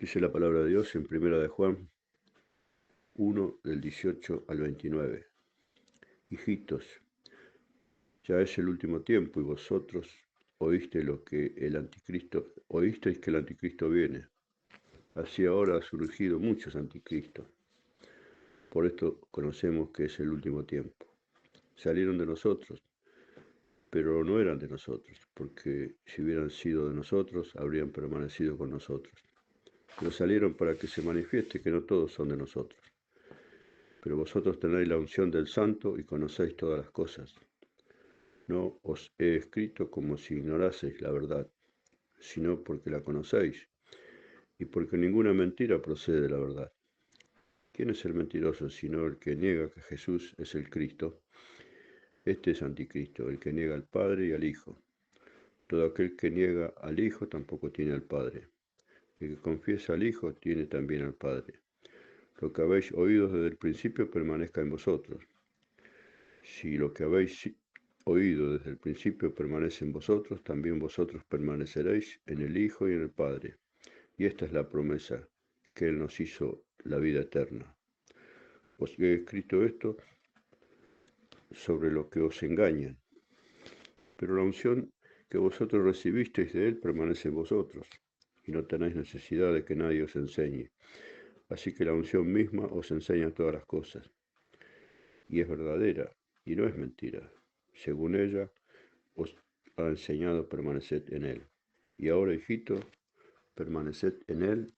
Dice la palabra de Dios en Primera de Juan 1, del 18 al 29. Hijitos, ya es el último tiempo y vosotros oísteis que el anticristo viene. Así ahora ha surgido muchos anticristos. Por esto conocemos que es el último tiempo. Salieron de nosotros, pero no eran de nosotros, porque si hubieran sido de nosotros, habrían permanecido con nosotros. Pero salieron para que se manifieste que no todos son de nosotros. Pero vosotros tenéis la unción del Santo y conocéis todas las cosas. No os he escrito como si ignoraseis la verdad, sino porque la conocéis, y porque ninguna mentira procede de la verdad. ¿Quién es el mentiroso sino el que niega que Jesús es el Cristo? Este es anticristo, el que niega al Padre y al Hijo. Todo aquel que niega al Hijo tampoco tiene al Padre. El que confiesa al Hijo tiene también al Padre. Lo que habéis oído desde el principio permanezca en vosotros. Si lo que habéis oído desde el principio permanece en vosotros, también vosotros permaneceréis en el Hijo y en el Padre. Y esta es la promesa, que Él nos hizo la vida eterna. Os he escrito esto sobre lo que os engañan, pero la unción que vosotros recibisteis de Él permanece en vosotros, y no tenéis necesidad de que nadie os enseñe. Así que la unción misma os enseña todas las cosas, y es verdadera, y no es mentira. Según ella, os ha enseñado permaneced en Él. Y ahora, hijito, permaneced en Él,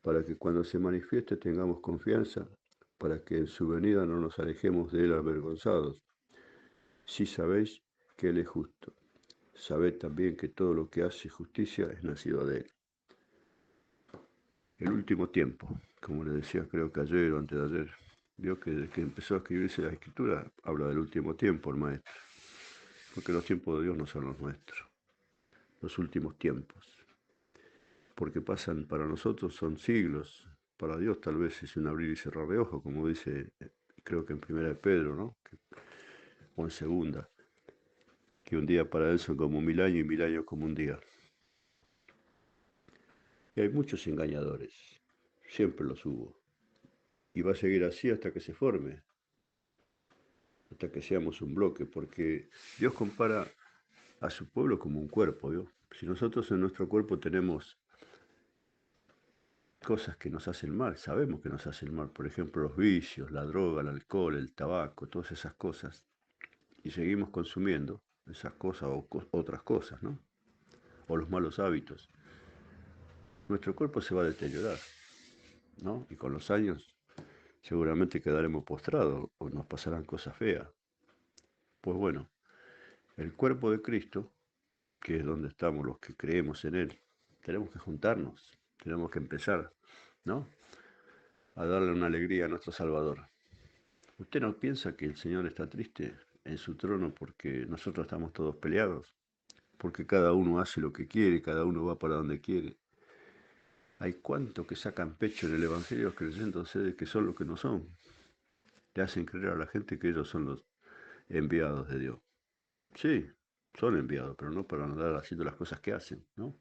para que cuando se manifieste tengamos confianza, para que en su venida no nos alejemos de Él avergonzados. Si sabéis que Él es justo, sabed también que todo lo que hace justicia es nacido de Él. El último tiempo, como le decía, creo que ayer o antes de ayer, vio que desde que empezó a escribirse la Escritura, habla del último tiempo el maestro, porque los tiempos de Dios no son los nuestros, los últimos tiempos, porque pasan para nosotros son siglos, para Dios tal vez es un abrir y cerrar de ojos, como dice, creo que en Primera de Pedro, ¿no? O en Segunda, que un día para Él son como 1000 años y 1000 años como un día. Y hay muchos engañadores, siempre los hubo, y va a seguir así hasta que se forme, hasta que seamos un bloque, porque Dios compara a su pueblo como un cuerpo, ¿vio? Si nosotros en nuestro cuerpo tenemos cosas que nos hacen mal, sabemos que nos hacen mal, por ejemplo los vicios, la droga, el alcohol, el tabaco, todas esas cosas, y seguimos consumiendo esas cosas o otras cosas, ¿no? O los malos hábitos, nuestro cuerpo se va a deteriorar, ¿no? Y con los años seguramente quedaremos postrados o nos pasarán cosas feas. Pues bueno, el cuerpo de Cristo, que es donde estamos los que creemos en Él, tenemos que juntarnos, tenemos que empezar, ¿no? A darle una alegría a nuestro Salvador. ¿Usted no piensa que el Señor está triste en su trono porque nosotros estamos todos peleados? Porque cada uno hace lo que quiere, cada uno va para donde quiere. Hay cuanto que sacan pecho en el Evangelio creyéndose de que son lo que no son. Le hacen creer a la gente que ellos son los enviados de Dios. Sí, son enviados, pero no para andar haciendo las cosas que hacen, ¿no?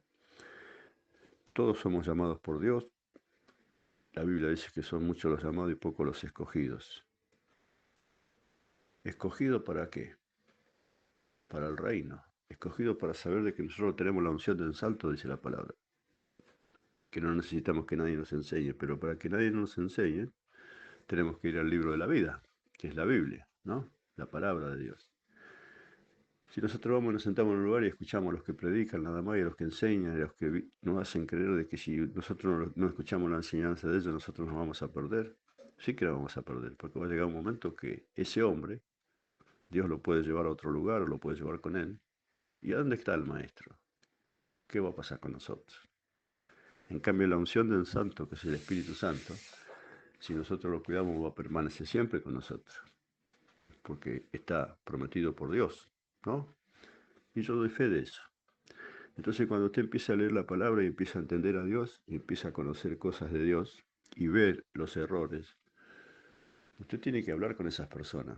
Todos somos llamados por Dios. La Biblia dice que son muchos los llamados y pocos los escogidos. ¿Escogido para qué? Para el reino. Escogido para saber de que nosotros tenemos la unción del Santo, dice la palabra. Que no necesitamos que nadie nos enseñe, pero para que nadie nos enseñe, tenemos que ir al libro de la vida, que es la Biblia, ¿no? La palabra de Dios. Si nosotros vamos y nos sentamos en un lugar y escuchamos a los que predican nada más y a los que enseñan y a los que nos hacen creer de que si nosotros no escuchamos la enseñanza de ellos, nosotros nos vamos a perder, sí que nos vamos a perder, porque va a llegar un momento que ese hombre, Dios lo puede llevar a otro lugar o lo puede llevar con él. ¿Y a dónde está el maestro? ¿Qué va a pasar con nosotros? En cambio, la unción del Santo, que es el Espíritu Santo, si nosotros lo cuidamos, va a permanecer siempre con nosotros, porque está prometido por Dios, ¿no? Y yo doy fe de eso. Entonces, cuando usted empieza a leer la palabra y empieza a entender a Dios, y empieza a conocer cosas de Dios y ver los errores, usted tiene que hablar con esas personas,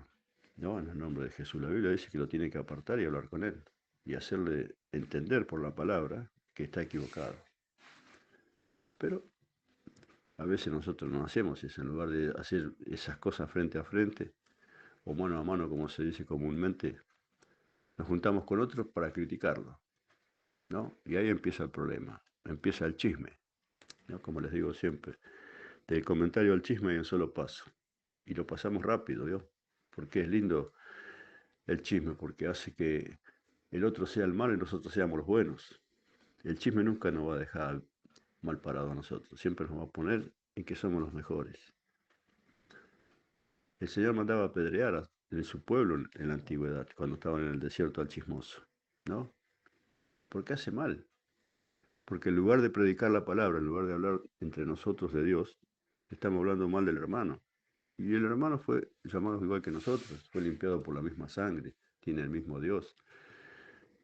¿no? En el nombre de Jesús. La Biblia dice que lo tiene que apartar y hablar con él, y hacerle entender por la palabra que está equivocado. Pero A veces nosotros no hacemos eso, en lugar de hacer esas cosas frente a frente o mano a mano, como se dice comúnmente, nos juntamos con otros para criticarlo, ¿no? Y ahí empieza el problema, empieza el chisme, ¿no? Como les digo siempre, del comentario al chisme hay un solo paso. Y lo pasamos rápido, ¿vio? Porque es lindo el chisme, porque hace que el otro sea el malo y nosotros seamos los buenos. El chisme nunca nos va a dejar mal parado a nosotros, siempre nos va a poner en que somos los mejores. El Señor mandaba apedrear en su pueblo en la antigüedad, cuando estaban en el desierto al chismoso, ¿no? Porque hace mal. Porque en lugar de predicar la palabra, en lugar de hablar entre nosotros de Dios, estamos hablando mal del hermano. Y el hermano fue llamado igual que nosotros, fue limpiado por la misma sangre, tiene el mismo Dios.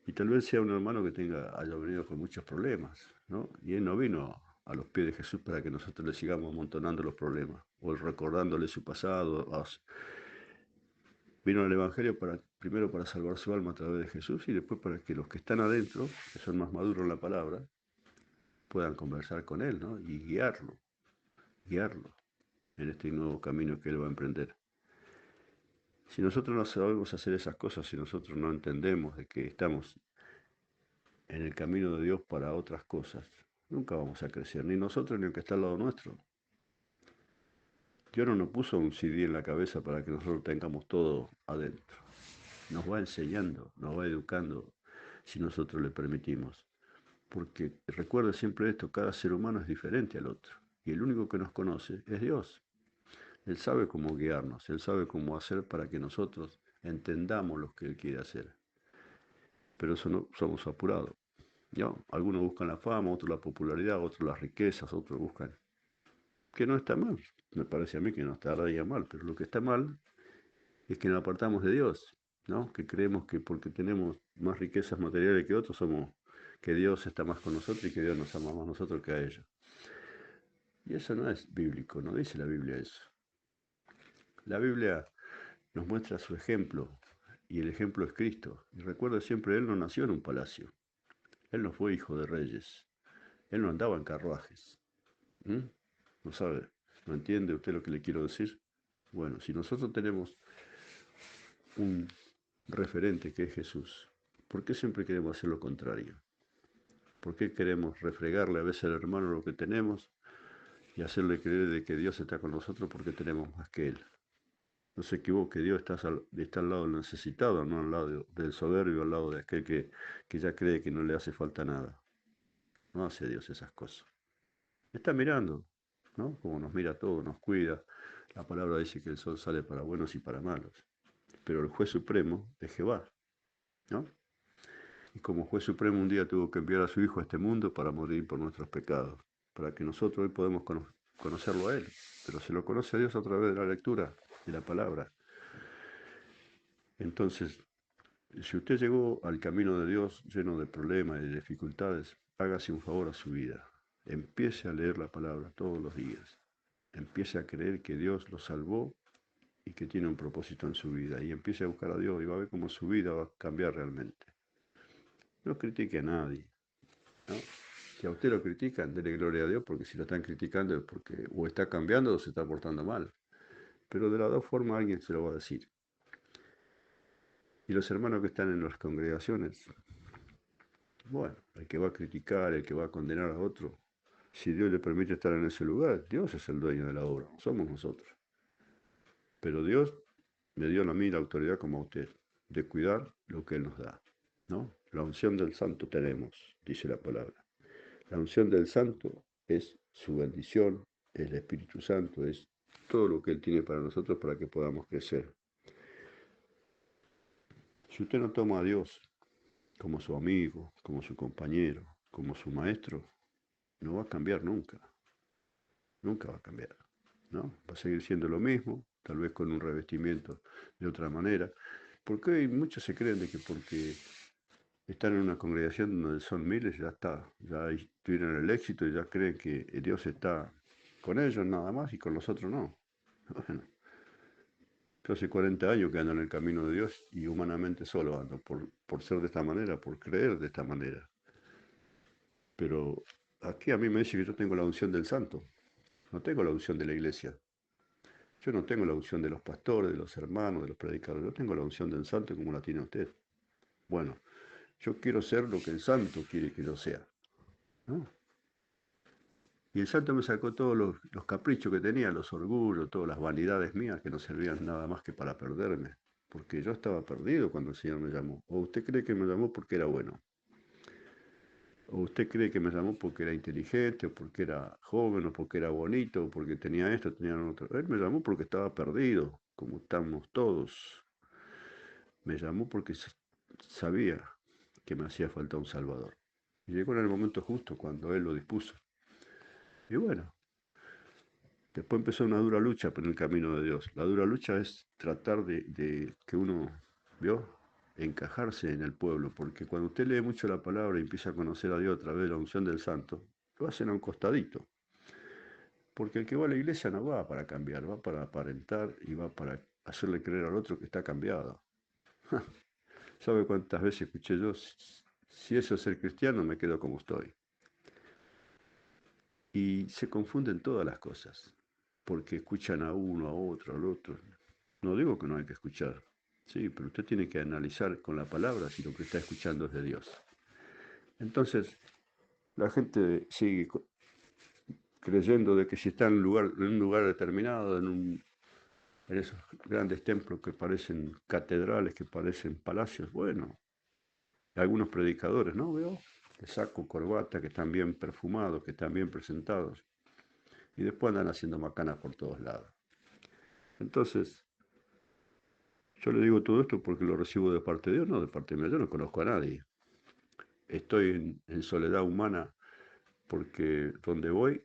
Y tal vez sea un hermano que haya venido con muchos problemas, ¿no? Y él no vino a los pies de Jesús para que nosotros le sigamos amontonando los problemas, o recordándole su pasado. Vino al Evangelio primero para salvar su alma a través de Jesús y después para que los que están adentro, que son más maduros en la palabra, puedan conversar con él, ¿no? Y guiarlo en este nuevo camino que él va a emprender. Si nosotros no sabemos hacer esas cosas, si nosotros no entendemos de que estamos en el camino de Dios para otras cosas, nunca vamos a crecer, ni nosotros ni el que está al lado nuestro. Dios no nos puso un CD en la cabeza para que nosotros tengamos todo adentro. Nos va enseñando, nos va educando, si nosotros le permitimos. Porque recuerda siempre esto, cada ser humano es diferente al otro. Y el único que nos conoce es Dios. Él sabe cómo guiarnos, Él sabe cómo hacer para que nosotros entendamos lo que Él quiere hacer. Pero eso no somos apurados. ¿No? Algunos buscan la fama, otros la popularidad, otros las riquezas, otros buscan. Que no está mal, me parece a mí que no estaría mal, pero lo que está mal es que nos apartamos de Dios, ¿no? Que creemos que porque tenemos más riquezas materiales que otros, que Dios está más con nosotros y que Dios nos ama más a nosotros que a ellos. Y eso no es bíblico, no dice la Biblia eso. La Biblia nos muestra su ejemplo, y el ejemplo es Cristo. Y recuerda siempre, Él no nació en un palacio, Él no fue hijo de reyes, Él no andaba en carruajes. ¿Mm? ¿No sabe? ¿No entiende usted lo que le quiero decir? Bueno, si nosotros tenemos un referente que es Jesús, ¿por qué siempre queremos hacer lo contrario? ¿Por qué queremos refregarle a veces al hermano lo que tenemos y hacerle creer de que Dios está con nosotros porque tenemos más que Él? No se equivoque, Dios está al lado del necesitado, no al lado del soberbio, al lado de aquel que ya cree que no le hace falta nada. No hace Dios esas cosas. Está mirando, ¿no? Como nos mira todo, nos cuida. La palabra dice que el sol sale para buenos y para malos. Pero el juez supremo es Jehová, ¿no? Y como juez supremo un día tuvo que enviar a su Hijo a este mundo para morir por nuestros pecados, para que nosotros hoy podamos conocerlo a Él. Pero se lo conoce a Dios a través de la lectura de la palabra. Entonces, si usted llegó al camino de Dios lleno de problemas y de dificultades, hágase un favor a su vida. Empiece a leer la palabra todos los días. Empiece a creer que Dios lo salvó y que tiene un propósito en su vida. Y empiece a buscar a Dios y va a ver cómo su vida va a cambiar realmente. No critique a nadie, ¿no? Si a usted lo critican, dele gloria a Dios, porque si lo están criticando es porque o está cambiando o se está portando mal. Pero de las dos formas alguien se lo va a decir. Y los hermanos que están en las congregaciones, bueno, el que va a criticar, el que va a condenar a otro, si Dios le permite estar en ese lugar, Dios es el dueño de la obra, somos nosotros. Pero Dios me dio a mí la autoridad como a usted, de cuidar lo que Él nos da, ¿no? La unción del santo tenemos, dice la palabra. La unción del santo es su bendición, es el Espíritu Santo, es todo lo que Él tiene para nosotros para que podamos crecer. Si usted no toma a Dios como su amigo, como su compañero, como su maestro, no va a cambiar nunca, nunca va a cambiar, ¿no? Va a seguir siendo lo mismo, tal vez con un revestimiento de otra manera, porque hoy muchos se creen de que porque están en una congregación donde son miles, ya está, ya tuvieron el éxito y ya creen que Dios está con ellos nada más y con los otros no. Bueno, yo hace 40 años que ando en el camino de Dios y humanamente solo ando, por ser de esta manera, por creer de esta manera. Pero aquí a mí me dice que yo tengo la unción del santo. No tengo la unción de la iglesia. Yo no tengo la unción de los pastores, de los hermanos, de los predicadores. Yo tengo la unción del santo como la tiene usted. Bueno, yo quiero ser lo que el santo quiere que yo sea, ¿no? Y el santo me sacó todos los caprichos que tenía, los orgullos, todas las vanidades mías que no servían nada más que para perderme. Porque yo estaba perdido cuando el Señor me llamó. ¿O usted cree que me llamó porque era bueno? ¿O usted cree que me llamó porque era inteligente, o porque era joven, o porque era bonito, o porque tenía esto, tenía lo otro? Él me llamó porque estaba perdido, como estamos todos. Me llamó porque sabía que me hacía falta un Salvador. Y llegó en el momento justo, cuando Él lo dispuso. Y bueno, después empezó una dura lucha por el camino de Dios. La dura lucha es tratar de que uno, ¿vio? Encajarse en el pueblo, porque cuando usted lee mucho la palabra y empieza a conocer a Dios a través de la unción del santo, lo hacen a un costadito. Porque el que va a la iglesia no va para cambiar, va para aparentar y va para hacerle creer al otro que está cambiado. ¿Sabe cuántas veces escuché yo? Si eso es ser cristiano, me quedo como estoy. Y se confunden todas las cosas, porque escuchan a uno, a otro, al otro. No digo que no hay que escuchar, sí, pero usted tiene que analizar con la palabra si lo que está escuchando es de Dios. Entonces, la gente sigue creyendo de que si está en un lugar determinado, en esos grandes templos que parecen catedrales, que parecen palacios, bueno, algunos predicadores, ¿no? Veo, de saco, corbata, que están bien perfumados, que están bien presentados, y después andan haciendo macanas por todos lados. Entonces, yo le digo todo esto porque lo recibo de parte de Dios, no de parte mía. Yo no conozco a nadie. Estoy en soledad humana porque donde voy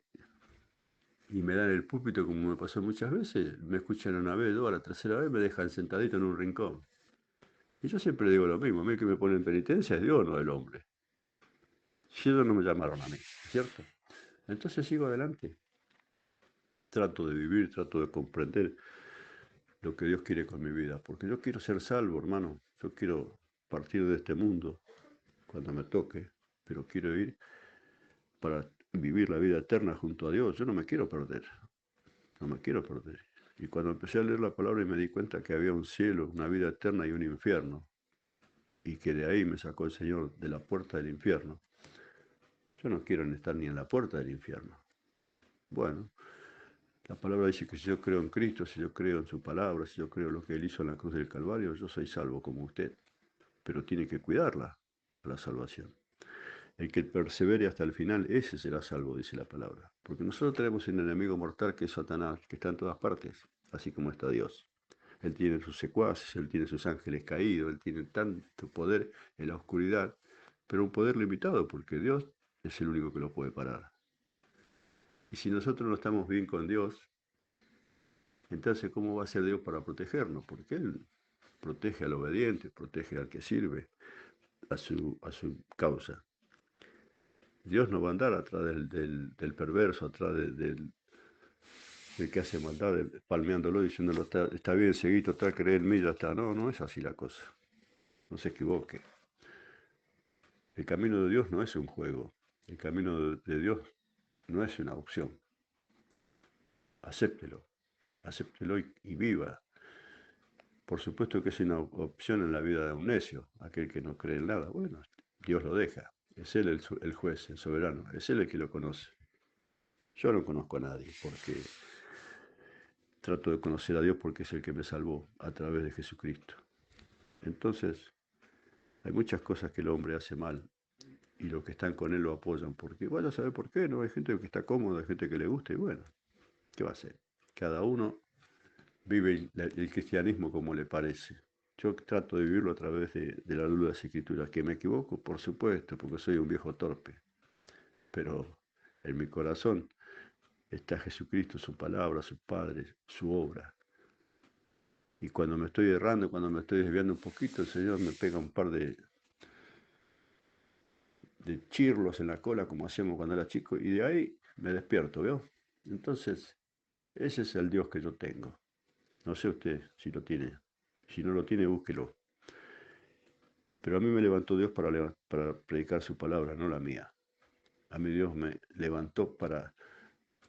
y me dan el púlpito, como me pasó muchas veces, me escuchan una vez, dos, a la tercera vez me dejan sentadito en un rincón. Y yo siempre digo lo mismo, a mí el que me pone en penitencia es Dios, no el hombre. Si ellos no me llamaron a mí, ¿cierto? Entonces sigo adelante. Trato de vivir, trato de comprender lo que Dios quiere con mi vida, porque yo quiero ser salvo, hermano. Yo quiero partir de este mundo cuando me toque, pero quiero ir para vivir la vida eterna junto a Dios. Yo no me quiero perder, no me quiero perder. Y cuando empecé a leer la palabra y me di cuenta que había un cielo, una vida eterna y un infierno, y que de ahí me sacó el Señor de la puerta del infierno, yo no quiero estar ni en la puerta del infierno. Bueno, la palabra dice que si yo creo en Cristo, si yo creo en su palabra, si yo creo en lo que Él hizo en la cruz del Calvario, yo soy salvo como usted, pero tiene que cuidarla, la salvación. El que persevere hasta el final, ese será salvo, dice la palabra. Porque nosotros tenemos un enemigo mortal que es Satanás, que está en todas partes, así como está Dios. Él tiene sus secuaces, él tiene sus ángeles caídos, él tiene tanto poder en la oscuridad, pero un poder limitado, porque Dios es el único que lo puede parar. Y si nosotros no estamos bien con Dios, entonces ¿cómo va a ser Dios para protegernos? Porque Él protege al obediente, protege al que sirve a su causa. Dios no va a andar atrás del perverso, atrás del que hace maldad, palmeándolo, diciéndolo, está bien, seguito, está, cree en mí, ya está. No, no es así la cosa. No se equivoque. El camino de Dios no es un juego. El camino de Dios no es una opción. Acéptelo. Acéptelo y viva. Por supuesto que es una opción en la vida de un necio, aquel que no cree en nada. Bueno, Dios lo deja. Es Él el juez, el soberano. Es Él el que lo conoce. Yo no conozco a nadie porque trato de conocer a Dios porque es el que me salvó a través de Jesucristo. Entonces, hay muchas cosas que el hombre hace mal y los que están con él lo apoyan porque vaya a saber por qué, ¿no? Hay gente que está cómoda, hay gente que le gusta y bueno, ¿qué va a hacer? Cada uno vive el cristianismo como le parece. Yo trato de vivirlo a través de la luz de las escrituras. ¿Que me equivoco? Por supuesto, porque soy un viejo torpe. Pero en mi corazón está Jesucristo, su palabra, su Padre, su obra. Y cuando me estoy errando, cuando me estoy desviando un poquito, el Señor me pega un par de chirlos en la cola, como hacíamos cuando era chico, y de ahí me despierto, ¿veo? Entonces, ese es el Dios que yo tengo. No sé usted si lo tiene. Si no lo tiene, búsquelo. Pero a mí me levantó Dios para predicar su palabra, no la mía. A mí Dios me levantó para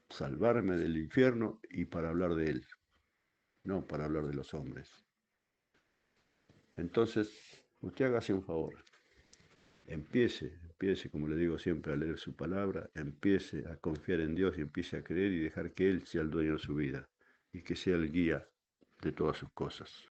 salvarme del infierno y para hablar de Él, no para hablar de los hombres. Entonces, usted hágase un favor, empiece, como le digo siempre, a leer su palabra, empiece a confiar en Dios y empiece a creer y dejar que Él sea el dueño de su vida y que sea el guía de todas sus cosas.